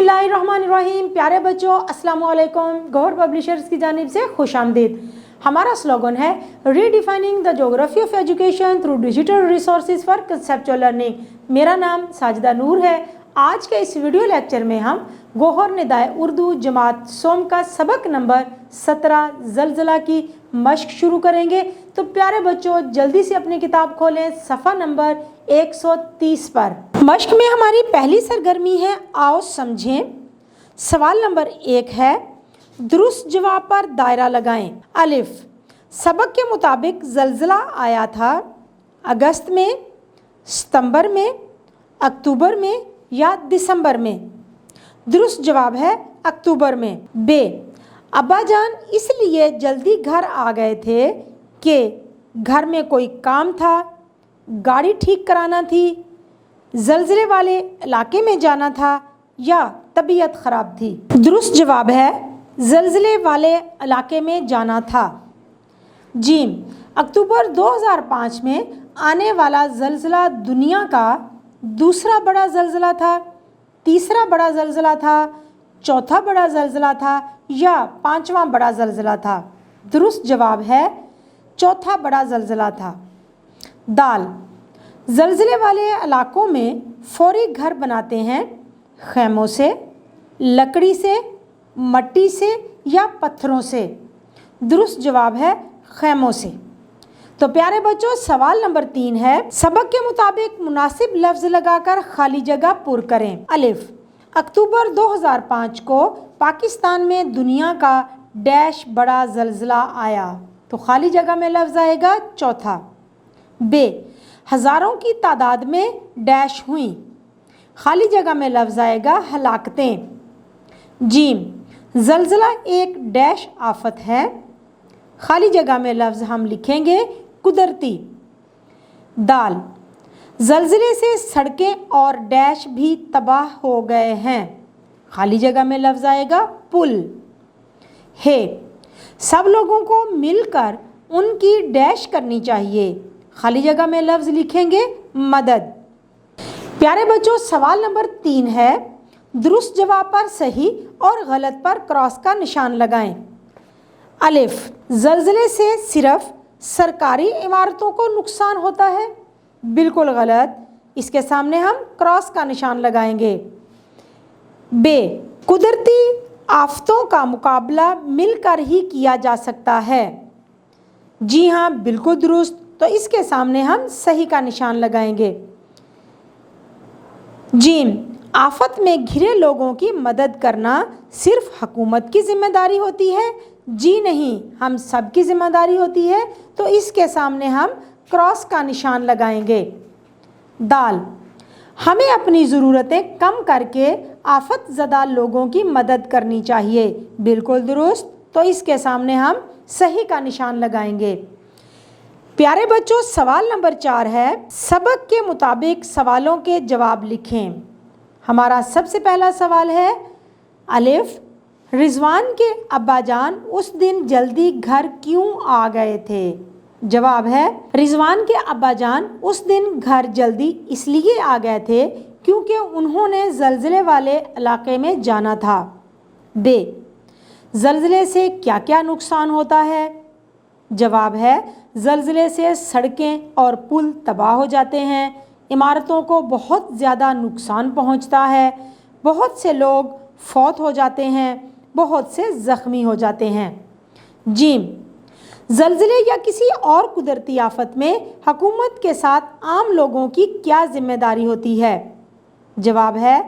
बिस्मिल्लाहिर्रहमानिर्रहीम। प्यारे बच्चों, अस्सलाम वालेकुम। गौहर पब्लिशर्स की जानिब से खुश आमदीद। हमारा स्लोगन है redefining the geography of education through digital resources for conceptual learning. मेरा नाम साजिदा नूर है। आज के इस वीडियो लेक्चर में हम गौहर निदाए उर्दू जमात सोम का सबक नंबर 17 ज़लज़ला की मश्क शुरू करेंगे। तो प्यारे बच्चों, जल्दी से अपनी किताब खोलें सफ़ा नंबर 130 पर। मश्क में हमारी पहली सरगर्मी है, आओ समझें। सवाल नंबर 1 है, दुरुस्त जवाब पर दायरा लगाएं। अलिफ, सबक के मुताबिक ज़लज़ला आया था अगस्त में, सितंबर में, अक्टूबर में या दिसंबर में। दुरुस्त जवाब है अक्टूबर में। बे, अब्बा जान इसलिए जल्दी घर आ गए थे कि घर में कोई काम था, गाड़ी ठीक कराना थी, ज़लज़ले वाले इलाके में जाना था या तबीयत ख़राब थी। दुरुस्त जवाब है ज़लज़ले वाले इलाके में जाना था। जीम, अक्टूबर 2005 में आने वाला ज़लज़ला दुनिया का दूसरा बड़ा ज़लज़ला था, तीसरा बड़ा ज़लज़ला था, चौथा बड़ा ज़लज़ला था या पांचवा बड़ा ज़लज़ला था। दुरुस्त जवाब है चौथा बड़ा ज़लज़ला था। दाल, ज़लज़ले वाले इलाकों में फौरी घर बनाते हैं खैमों से, लकड़ी से, मट्टी से या पत्थरों से। दुरुस्त जवाब है खैमों से। तो प्यारे बच्चों, सवाल नंबर 3 है, सबक के मुताबिक मुनासिब लफ्ज़ लगाकर खाली जगह पुर करें। अलिफ, अक्टूबर 2005 को पाकिस्तान में दुनिया का डैश बड़ा ज़लज़ला आया। तो खाली जगह में लफ्ज़ आएगा चौथा। बे, हज़ारों की तादाद में डैश हुई। खाली जगह में लफ्ज़ आएगा हलाकतें। जीम, ज़लज़ला एक डैश आफत है। खाली जगह में लफ्ज़ हम लिखेंगे कुदरती। दाल, ज़लज़ले से सड़कें और डैश भी तबाह हो गए हैं। खाली जगह में लफ्ज़ आएगा पुल। हे, सब लोगों को मिलकर उनकी डैश करनी चाहिए। खाली जगह में लफ्ज़ लिखेंगे मदद। प्यारे बच्चों, सवाल नंबर 3 है, दुरुस्त जवाब पर सही और गलत पर क्रॉस का निशान लगाएं। अलिफ, ज़लज़ले से सिर्फ सरकारी इमारतों को नुकसान होता है। बिल्कुल गलत, इसके सामने हम क्रॉस का निशान लगाएंगे। बे, कुदरती आफतों का मुकाबला मिलकर ही किया जा सकता है। जी हाँ, बिल्कुल दुरुस्त, तो इसके सामने हम सही का निशान लगाएंगे। जीम, आफत में घिरे लोगों की मदद करना सिर्फ हुकूमत की जिम्मेदारी होती है। जी नहीं, हम सब की जिम्मेदारी होती है, तो इसके सामने हम क्रॉस का निशान लगाएंगे। दाल, हमें अपनी ज़रूरतें कम करके आफत ज़दा लोगों की मदद करनी चाहिए। बिल्कुल दुरुस्त, तो इसके सामने हम सही का निशान लगाएंगे। प्यारे बच्चों, सवाल नंबर 4 है, सबक के मुताबिक सवालों के जवाब लिखें। हमारा सबसे पहला सवाल है, अलिफ, रिजवान के अब्बा जान उस दिन जल्दी घर क्यों आ गए थे। जवाब है रिजवान के अब्बा जान उस दिन घर जल्दी इसलिए आ गए थे क्योंकि उन्होंने ज़लज़ले वाले इलाके में जाना था। बे, ज़लज़ले से क्या क्या नुकसान होता है। जवाब है ज़लज़ले से सड़कें और पुल तबाह हो जाते हैं, इमारतों को बहुत ज़्यादा नुकसान पहुंचता है, बहुत से लोग फौत हो जाते हैं, बहुत से ज़ख्मी हो जाते हैं। जीम, ज़लज़ले या किसी और कुदरती आफत में हुकूमत के साथ आम लोगों की क्या ज़िम्मेदारी होती है। जवाब है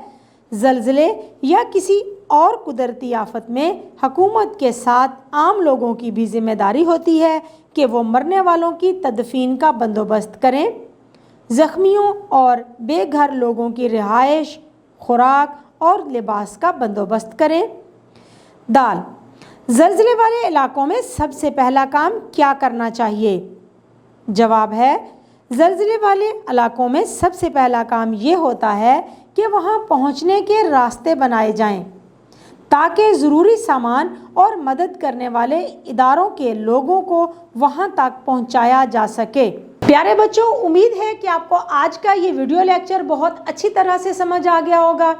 ज़लज़ले या किसी और कुदरती आफत में हुकूमत के साथ आम लोगों की भी ज़िम्मेदारी होती है कि वो मरने वालों की तदफीन का बंदोबस्त करें, ज़ख्मियों और बेघर लोगों की रिहाइश, खुराक और लिबास का बंदोबस्त करें। दाल, ज़लज़ले वाले इलाकों में सबसे पहला काम क्या करना चाहिए। जवाब है ज़लज़ले वाले इलाकों में सबसे पहला काम ये होता है कि वहाँ पहुँचने के रास्ते बनाए जाएं ताकि ज़रूरी सामान और मदद करने वाले इदारों के लोगों को वहाँ तक पहुँचाया जा सके। प्यारे बच्चों, उम्मीद है कि आपको आज का ये वीडियो लेक्चर बहुत अच्छी तरह से समझ आ गया होगा।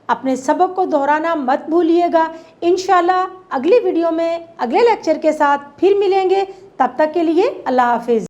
اپنے سبق کو دہرانا مت بھولیے گا. انشاءاللہ اگلی ویڈیو میں اگلے لیکچر کے ساتھ پھر ملیں گے. تب تک کے لیے اللہ حافظ.